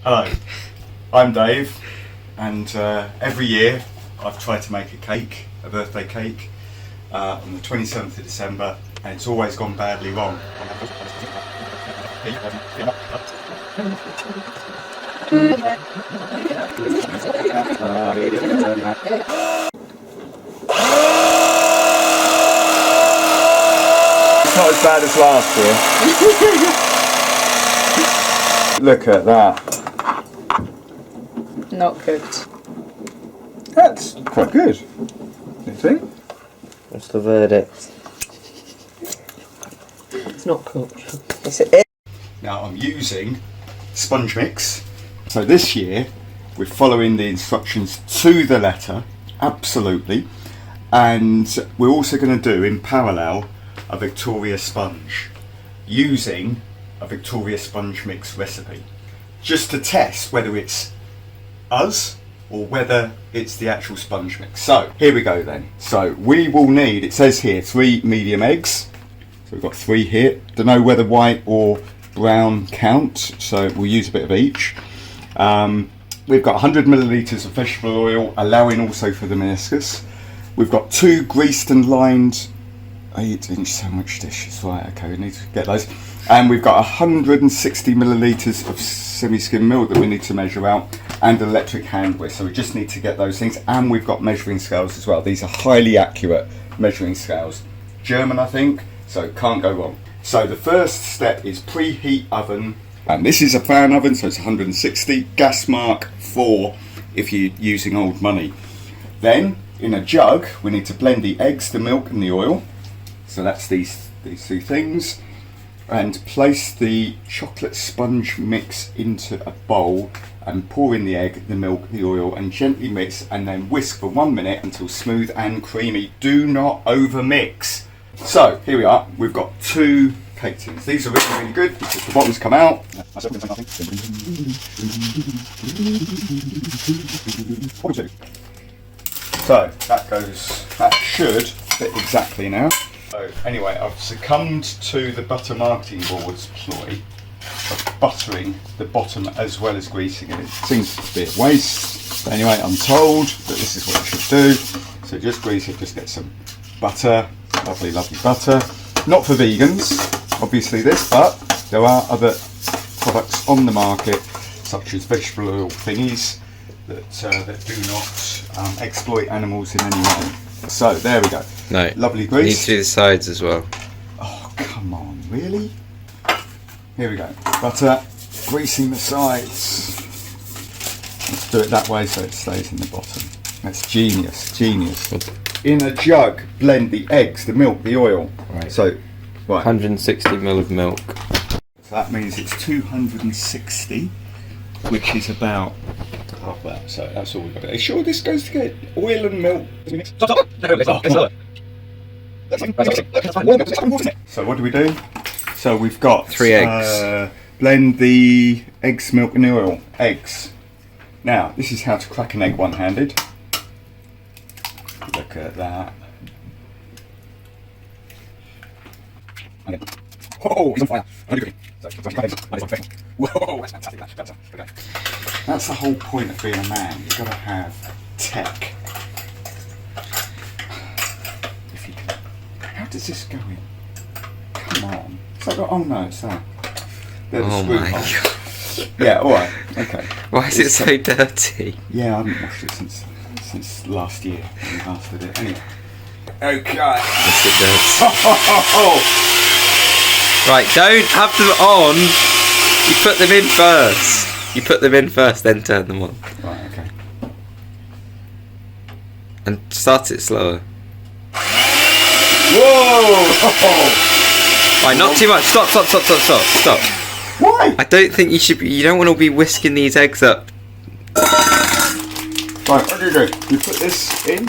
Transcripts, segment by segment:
Hello, I'm Dave, and every year I've tried to make a cake, a birthday cake, on the 27th of December, and it's always gone badly wrong. It's not as bad as last year. Look at that. Not cooked. That's quite good, do you think? What's the verdict? It's not cooked. Now I'm using sponge mix. So this year we're following the instructions to the letter, absolutely. And we're also going to do in parallel a Victoria sponge, using a Victoria sponge mix recipe, just to test whether it's us or whether it's the actual sponge mix. So here we go then. So we will need, it says here, 3 medium eggs. So we've got 3 here. Don't know whether white or brown count, so we'll use a bit of each. We've got 100 millilitres of vegetable oil, allowing also for the meniscus. We've got 2 greased and lined 8-inch sandwich dishes. Right, okay, we need to get those. And we've got 160 millilitres of semi-skim milk that we need to measure out, and electric hand whisk. So we just need to get those things. And we've got measuring scales as well. These are highly accurate measuring scales. German, I think, so can't go wrong. So the first step is preheat oven. And this is a fan oven, so it's 160. Gas mark 4 if you're using old money. Then, in a jug, we need to blend the eggs, the milk and the oil. So that's these 2 things. And place the chocolate sponge mix into a bowl and pour in the egg, the milk, the oil, and gently mix, and then whisk for 1 minute until smooth and creamy. Do not over mix. So here we are, we've got 2 cake tins. These are really, really good because the bottoms come out. So that should fit exactly now. So anyway, I've succumbed to the butter marketing board's ploy of buttering the bottom as well as greasing it. It seems to be a waste, but anyway, I'm told that this is what I should do. So just grease it, just get some butter, lovely, lovely butter. Not for vegans, obviously this, but there are other products on the market, such as vegetable oil thingies, that do not exploit animals in any way. So there we go. No. Lovely You grease. need to do the sides as well. Oh, come on, really? Here we go. Butter, greasing the sides. Let's do it that way so it stays in the bottom. That's genius, genius. In a jug, blend the eggs, the milk, the oil. Right. So, right. 160 ml of milk. So that means it's 260, which is about half that. So that's all we've got. Are you sure this goes together? Oil and milk. So what do we do? So we've got 3 eggs. Blend the eggs, milk and oil. Eggs. Now, this is how to crack an egg one-handed. Look at that. Oh, he's on fire. Whoa, that's fantastic. That's better. Okay. That's the whole point of being a man. You've got to have tech. If you can. How does this go in? Come on. It's like, oh no, it's that. There's a Oh screw my hole. god. Yeah, alright. Okay. Why is it so dirty? Yeah, I haven't washed it since last year when we last did it. Anyway. Okay. Yes, it does. Oh, Right, don't have them on. You put them in first. You put them in first, then turn them on. Right, okay. And start it slower. Whoa! Right, not too much. Stop. Why? I don't think you should be. You don't want to be whisking these eggs up Right, what do? You put this in?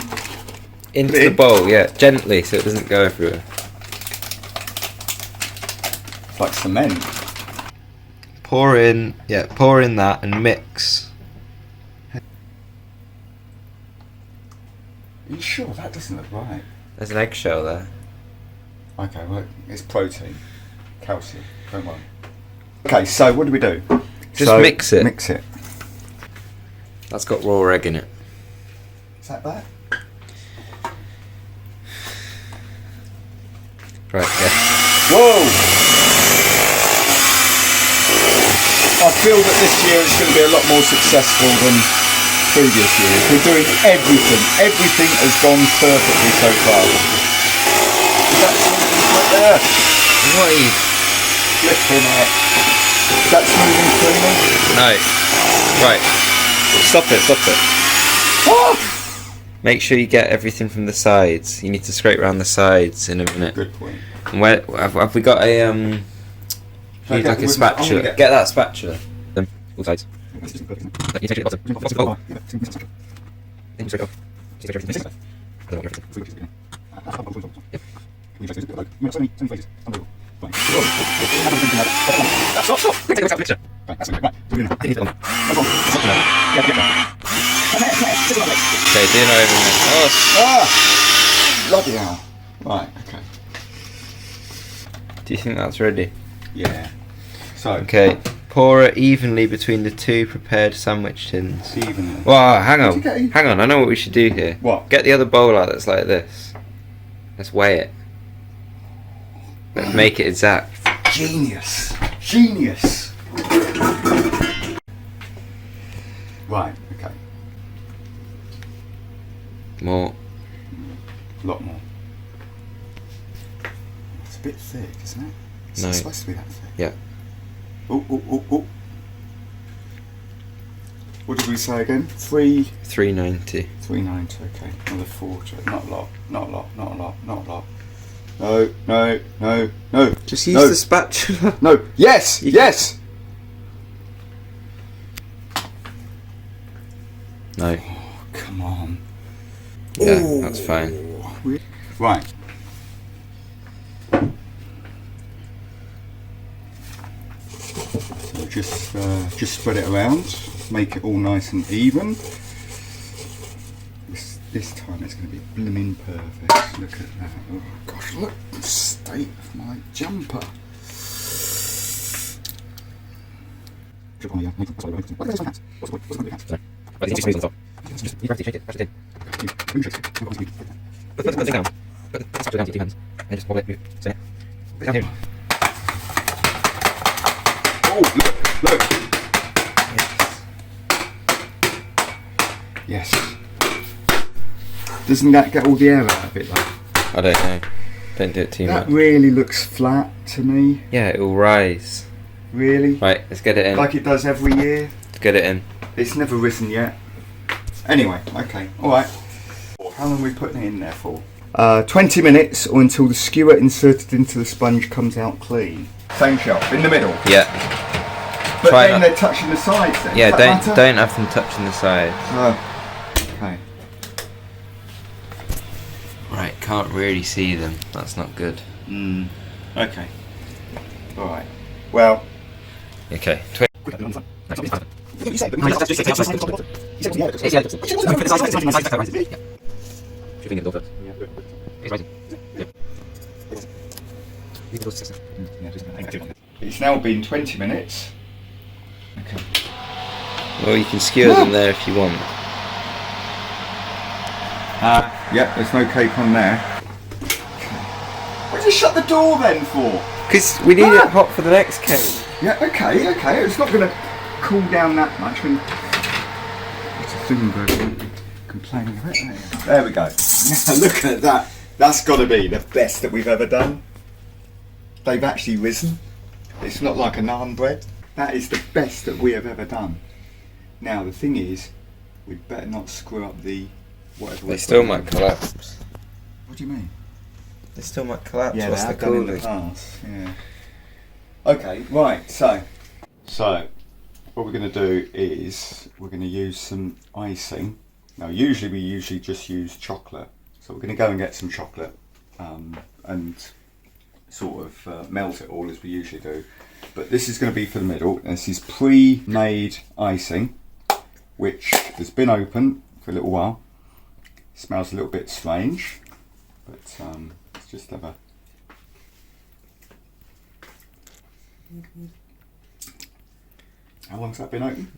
into Put it the in? bowl, yeah, gently, so it doesn't go everywhere. It's like cement. Pour in that and mix. Are you sure? That doesn't look right. There's an eggshell there. Okay, well, it's protein, calcium, don't worry. Okay, so what do? Just mix it. Mix it. That's got raw egg in it. Is that bad? Right, yeah. Whoa! I feel that this year is going to be a lot more successful than previous years. We're doing everything. Everything has gone perfectly so far. Is that right there? What are you... Flipping it. Is that smoothing freely? No. Right. Stop it, stop it. Oh! Make sure you get everything from the sides. You need to scrape around the sides in a minute. Good point. And where have we got a need like a spatula? Get that spatula. Them all sides. You take it bottom. What's the bottom? Then you take it off. Take everything. I don't want everything. Yep. Stop! Stop! Take it out of the picture. Okay, do not over there. Oh, Bloody hell. Right, okay. do you think that's ready? Yeah. So, Okay, pour it evenly between the two prepared sandwich tins. evenly. Wow, hang on. Okay. Hang on, I know what we should do here. What? Get the other bowl out that's like this. Let's weigh it. Let's make it exact. Genius. Genius. Right, okay. More. A lot more. It's a bit thick, isn't it? It's No. not supposed to be that thick. Yeah. Oh, oh, oh, oh. What did we say again? 390. 390, okay. Another 40. Not a lot, not a lot, not a lot, not a lot. No, no, no, no. Just use No. the spatula. No. Yes! You- Yes! No. Come on. Yeah, that's fine. Right. So just spread it around, make it all nice and even. This time it's going to be blooming perfect. Look at that. Oh gosh, look at the state of my jumper. Oh, look. Yes. Doesn't that get all the air out of it though? I don't know. Don't do it too That much. really looks flat to me. Yeah, it will rise. Really? Right, let's get it in. Like it does every year. Let's get it in. It's never risen yet. Anyway, okay, alright. How long are we putting it in there for? 20 minutes or until the skewer inserted into the sponge comes out clean. Same shelf, in the middle. Yeah. But Try then not- they're touching the sides then. Yeah, Does that matter? don't have them touching the sides. Okay. Right, can't really see them. That's not good. Okay. Alright. Well. Okay. It's now been 20 minutes. Okay. Well, you can skewer them there if you want. Yep, there's no cake on there. Why'd you shut the door then for? Because we need it hot for the next cake. Yeah, okay. It's not going to cool down that much when... It's a Thunberg won't be complaining of it. There we go. Now look at that. That's got to be the best that we've ever done. They've actually risen. It's not like a naan bread. That is the best that we have ever done. Now the thing is, we'd better not screw up the whatever. They still might collapse. What do you mean? They still might collapse. Yeah, What's they the have done in the cooling? past. Yeah. Okay, right. So what we're going to do is we're going to use some icing. Now, usually we just use chocolate, so we're going to go and get some chocolate and sort of melt it all as we usually do. But this is going to be for the middle. This is pre-made icing, which has been open for a little while. Smells a little bit strange, but let's just have a... How long's that been open?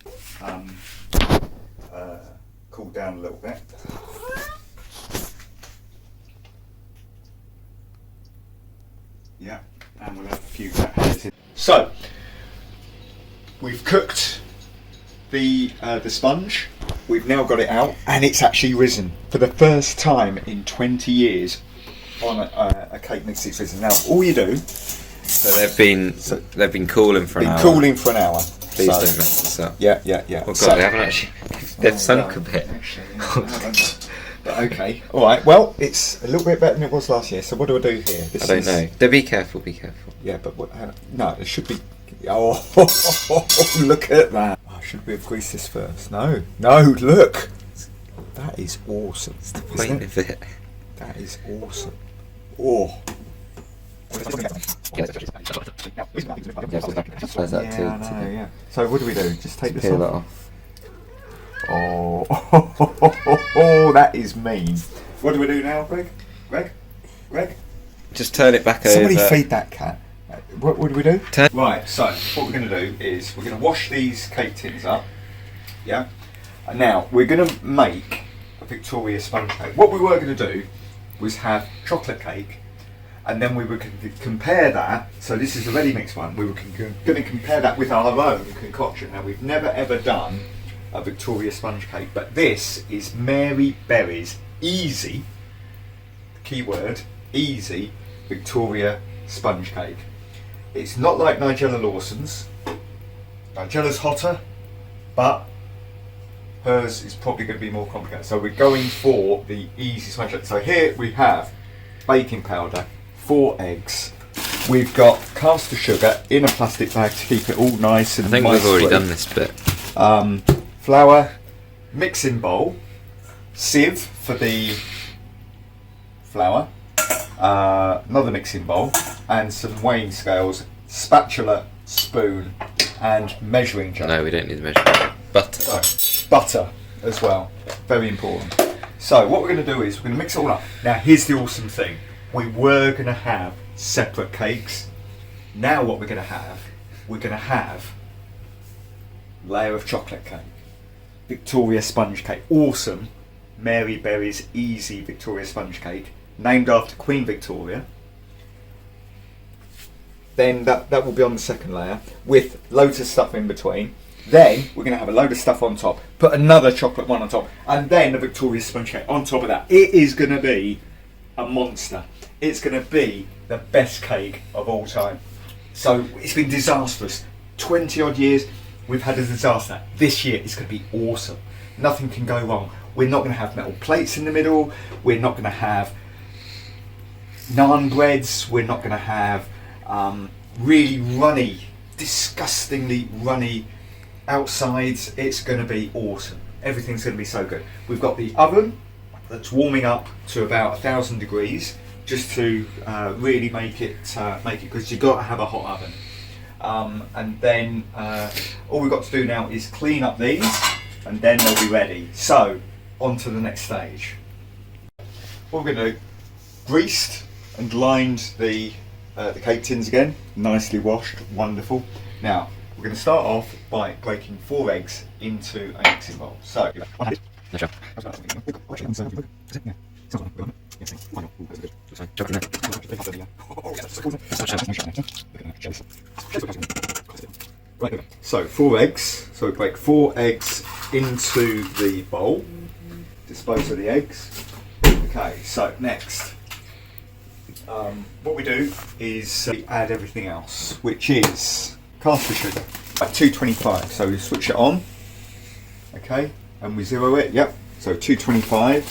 Cooled down a little bit. Yeah, and we'll have a few hairs in. So, we've cooked the sponge. We've now got it out, and it's actually risen for the first time in 20 years on a cake mix. It's risen. Now, all you do. So they've been cooling for an hour. Cooling for an hour. Please don't mess this up. Yeah. Oh god, So- they haven't actually. They've sunk a bit. Actually, no, I haven't. But okay, all right. Well, it's a little bit better than it was last year. So what do I do here? I don't know. Be careful. Yeah, but what? No, it should be. Oh, look at that! Oh, should we have greased this first? No, look. That is awesome. What's the point of it? That is awesome. Oh. Where's that Yeah, to? I know, yeah. So what do we do? Just take this Peel that off. off. Oh, that is mean. What do we do now, Greg? Greg? Just turn it back Somebody over. feed that cat. What do we do? Turn. Right, so what we're going to do is we're going to wash these cake tins up. Yeah? And now we're going to make a Victoria sponge cake. What we were going to do was have chocolate cake, and then we were going to compare that. So this is the ready mix one. We were going to compare that with our own concoction. Now we've never ever done a Victoria sponge cake, but this is Mary Berry's easy, keyword, easy Victoria sponge cake. It's not like Nigella Lawson's. Nigella's hotter, but hers is probably going to be more complicated. So we're going for the easy sponge cake. So here we have baking powder, 4 eggs. We've got caster sugar in a plastic bag to keep it all nice and I think we've already done this bit. Flour, mixing bowl, sieve for the flour, another mixing bowl, and some weighing scales, spatula, spoon, and measuring jar. No, we don't need the measurement. Butter. So, butter as well, very important. So what we're going to do is we're going to mix it all up. Now here's the awesome thing. We were going to have separate cakes. Now what we're going to have layer of chocolate cake. Victoria sponge cake. Awesome. Mary Berry's easy Victoria sponge cake. Named after Queen Victoria. Then that will be on the second layer with loads of stuff in between. Then we're going to have a load of stuff on top. Put another chocolate one on top. And then a Victoria sponge cake on top of that. It is going to be a monster. It's going to be the best cake of all time. So it's been disastrous. 20 odd years. We've had a disaster. This year it's going to be awesome. Nothing can go wrong. We're not going to have metal plates in the middle. We're not going to have naan breads. We're not going to have really runny, disgustingly runny outsides. It's going to be awesome. Everything's going to be so good. We've got the oven that's warming up to about 1,000 degrees just to really make it because you've got to have a hot oven. And then all we've got to do now is clean up these and then they'll be ready. So on to the next stage. What we're going to do, greased and lined the cake tins again, nicely washed, wonderful. Now we're going to start off by breaking 4 eggs into a mixing bowl. So No, sure. So 4 eggs. So we break 4 eggs into the bowl. Dispose of the eggs. Okay. So next, what we do is we add everything else, which is caster sugar at 225. So we switch it on. Okay, and we zero it. Yep. So 225.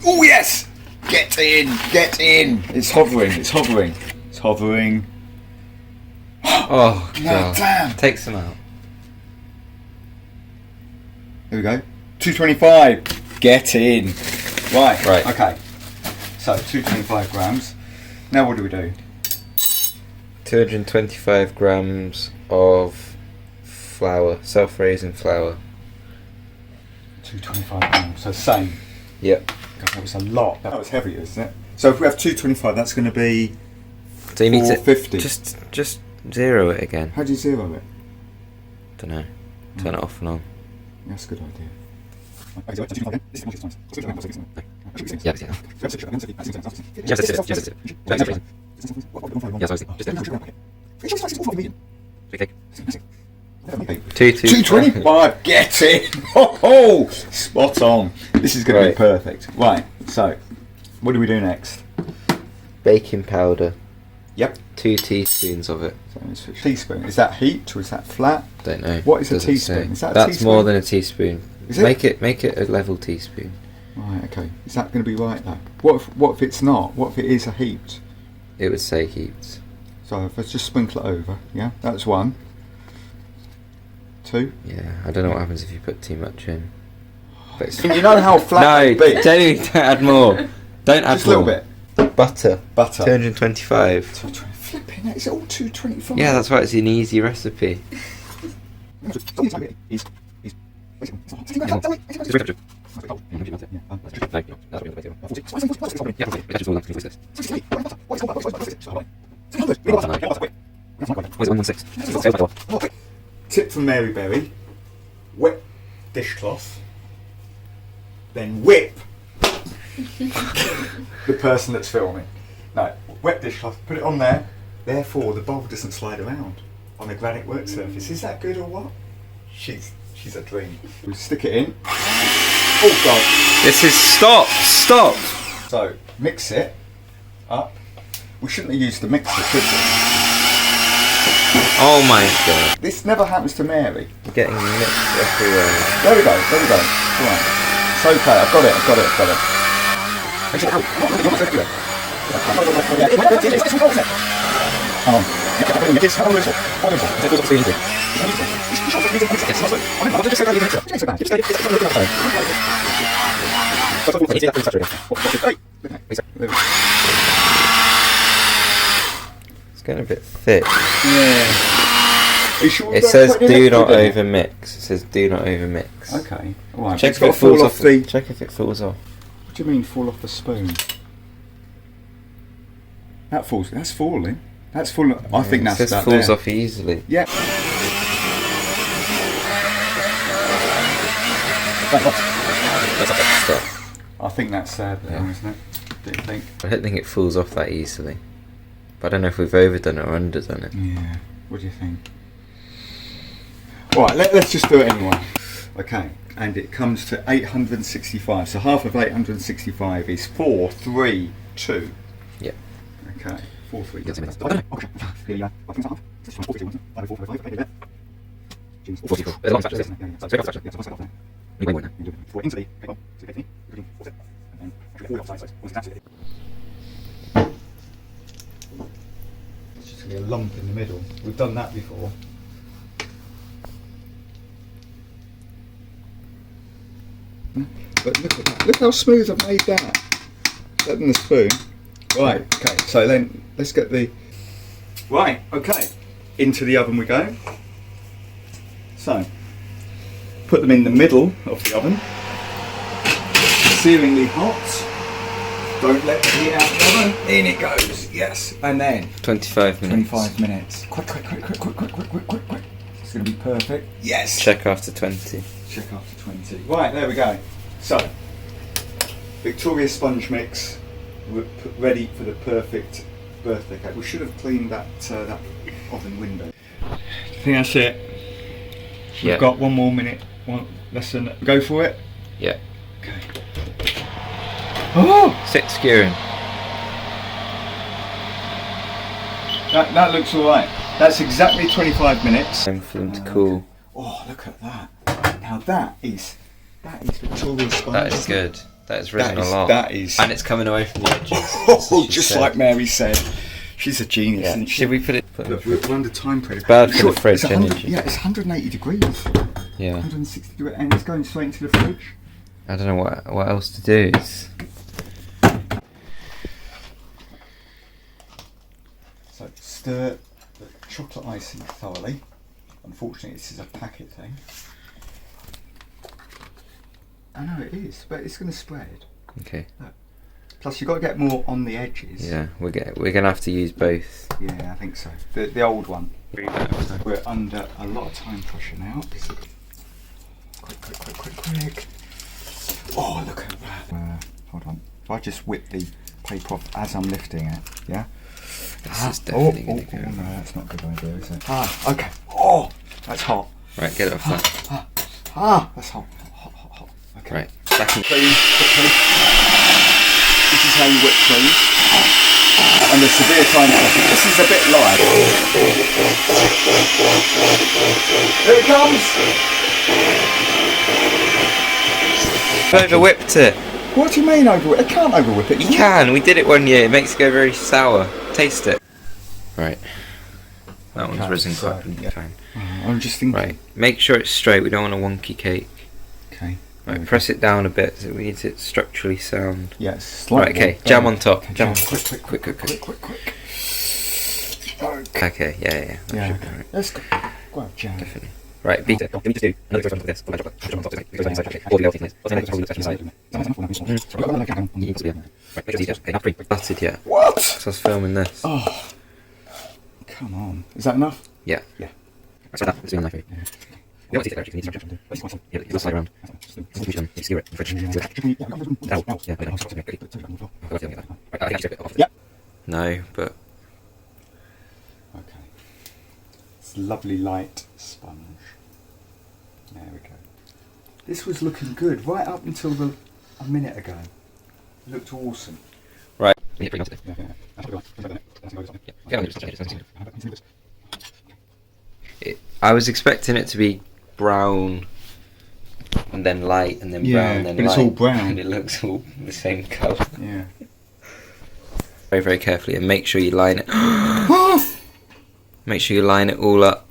Oh yes! Get in! Get in! It's hovering. Oh god. Damn! Take some out. Here we go. 225. Get in. Right. Okay. So 225 grams. Now what do we do? 225 grams of flour, self-raising flour. 225 grams, so same. Yep. God, that was a lot. That was heavier, isn't it? So if we have 225, that's going to be So you need to 450. just zero it again. How do you zero it? Don't know. Turn it off and on. That's a good idea. Yeah, yeah. Two 225, get it! Oh, spot on. This is going to be perfect. Right, so what do we do next? Baking powder. Yep. 2 teaspoons of it. So it's a teaspoon. Is that heat or is that flat? Don't know. What is a Doesn't teaspoon? say. Is that a That's teaspoon? more than a teaspoon. Is it? Make it a level teaspoon. Right, okay. Is that going to be right though? What if it's not? What if it is a heat? It would say heaps. So let's just sprinkle it over. Yeah, that's 1. 2. Yeah, I don't know what happens if you put too much in. But it's You know how flat no, it would be? don't add more. Don't add Just a little more. bit. Butter. Butter. 225. 220. Flipping it. Is it all 225? Yeah, that's why it's an easy recipe. Tip from Mary Berry: wet dishcloth, then whip the person that's filming. No, wet dishcloth, put it on there. Therefore, the bowl doesn't slide around on a granite work surface. Is that good or what? She's a dream. We stick it in. Oh God! This is stop. So mix it up. We shouldn't have used the mixer, should we? Oh my god. This never happens to Mary. We're getting mixed everywhere. There we go. Right. It's okay. I've got it. Come on. It's getting a bit thick. Yeah. Are you sure It says do not over mix. It says do not over mix. Okay. All right. Check It's if got it to fall falls off off. the. Check if it falls off. What do you mean fall off the spoon? That falls. That's falling. That's falling. I think that's it says that falls there. off easily. Yeah. Stop. I think that's sad, Yeah. isn't it? Do you think? I don't think it falls off that easily. But I don't know if we've overdone it or underdone it. Yeah. What do you think? All right. Let's just do it anyway. Okay. And it comes to 865. So half of 865 is 432. Yep. Okay. 432. Yes, it is. Okay. Here you go. I think it's half. It's 432, wasn't it? Jeez. 44. There's a lot of factors, isn't there? So take off the factor. Yeah, so let's take off there. You win now. You do it. Four into the paper, so 50, 50, 40, and then actually all the outside sides. It's just going to be a lump in the middle. We've done that before. But look at that. Look how smooth I've made that. Better than the spoon. Right, okay, so then let's get the... Right, okay. Into the oven we go. So, put them in the middle of the oven. Searingly hot. Don't let the heat out of the oven. In it goes, yes. And then 25 minutes. 25 minutes. Quick. It's going to be perfect. Yes. Check after 20. Check after 20. Right, there we go. So, Victoria sponge mix. We're ready for the perfect birthday cake. We should have cleaned that that oven window. I think that's it. We've Yeah. got one more minute. One lesson. Go for it. Yeah. Okay. Oh, 6 skewering. that looks all right. That's exactly 25 minutes. Time for them to cool. Oh, look at that. Now that is Victoria sponge. That is good. That has risen That is- a lot. that is- And it's coming away from the edges. Oh, she just said. like Mary said. She's a genius, Yeah. isn't she? Should we put it? Look, we're under time pressure. bad for the Sure, fridge it's 100 energy. Yeah, it's 180 degrees. Yeah. 160 degrees, and it's going straight into the fridge. I don't know what else to do. So stir the chocolate icing thoroughly. Unfortunately, this is a packet thing. I know it is, but it's going to spread. Okay. Look. Plus, you've got to get more on the edges. Yeah, we're gonna have to use both. Yeah, I think so. The old one. We're under a lot of time pressure now. Quick. Oh, look at that. Hold on. If I just whip the paper off as I'm lifting it, yeah? This is definitely gonna go. No, that's not a good idea, is it? Okay. Oh, that's hot. Right, get it off that. That's hot. Hot. Okay. Right, back in. Quickly. This is how you whip things. Under severe time pressure. This is a bit light. Here it comes! Overwhipped it. What do you mean overwhip? It can't overwhip it. You can. We did it one year. It makes it go very sour. Taste it. Right. That one's risen quite fine. I'm just thinking. Right. Make sure it's straight. We don't want a wonky cake. Okay. Right. Press it down a bit. So we need it structurally sound. Yes. Right. Okay. Jam on top. Okay, Jam on quick. Okay. Yeah. That should be right. Let's go. Grab jam. Definitely. Right. Beat it. Can we just do another version of this? Jam on top. Because inside. Okay. Or the other thing is. What's the next side? Right. Make sure it's okay. Not pre. Buttered yet. What? So I was filming this. Oh. Come on. Is that enough? Yeah. Yeah. So that. Let's do a knife. You don't want to take it actually. You need structure. Yeah. You slide around. You skewer it in the fridge. Yeah. No, but Okay. It's lovely light sponge. There we go. This was looking good right up until a minute ago. It looked awesome. right. Yeah, bring it up. I was expecting it to be brown and then light and then brown and then but light. it's all brown. And it looks all the same colour. Yeah. Very, very carefully and make sure you line it. Make sure you line it all up.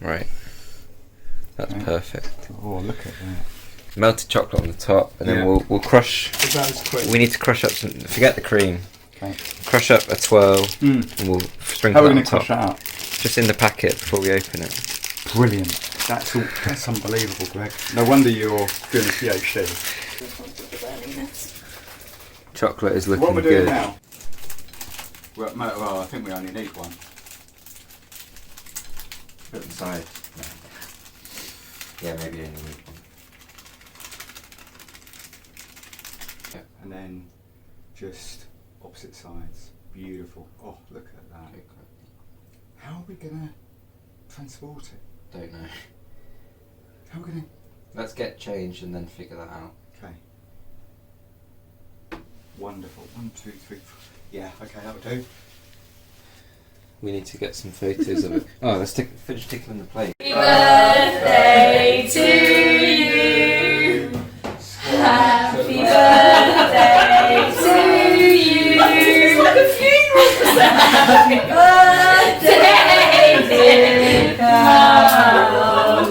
Right. That's perfect. Oh, look at that. Melted chocolate on the top and then we'll crush. That was quick. We need to crush up some. Forget the cream. Okay. Crush up a twirl and we'll sprinkle How are we it going on to crush top. that out? Just in the packet before we open it. Brilliant. That's unbelievable, Greg. No wonder you're doing a PhD. Chocolate is looking What we're doing good. now? Well, I think we only need one. Put it inside. No. Yeah, maybe only need one. Yeah, and then just opposite sides. Beautiful. Oh, look at that. Okay, How are we gonna transport it? don't know. How are we gonna? Let's get changed and then figure that out. Okay. Wonderful. 1, 2, 3, 4. Yeah. Okay, that would do. We need to get some photos of it. Oh, let's finish tickling the plate. Happy birthday to you. Happy birthday to you. It's like a funeral procession. Happy birthday, dear Carl.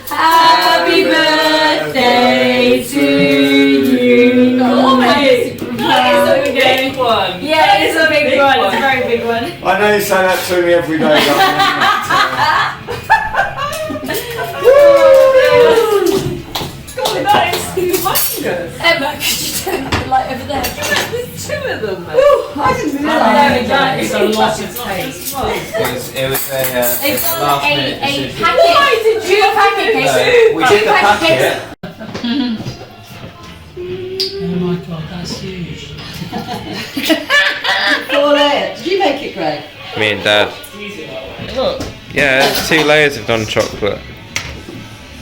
Happy birthday to you. Oh, mate. That is a big one. Yeah, it is a big one. It's a very big one. I know you say that to me every day. God, that is humongous. Emma, could you turn the light over there? There's 2 of them, mate. I didn't realise. There we go. It's a lot of taste. It was a It's on last a minute decision. packet. Why did you packet case? We did the packet. Oh my god, that's huge. 4 layers. Did you make it, Greg? Me and Dad. Look. Yeah, it's 2 layers of Don chocolate.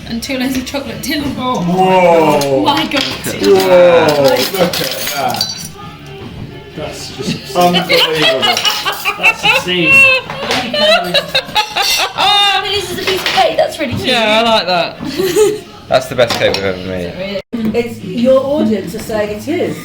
And 2 layers of chocolate Dylan. Oh Whoa! My God. Whoa! Look at that. that's just Unbelievable. that's a scene. Oh, this is a piece of cake. That's really cute. Yeah, I like that. That's the best cake we've ever made. It's your audience are saying it is.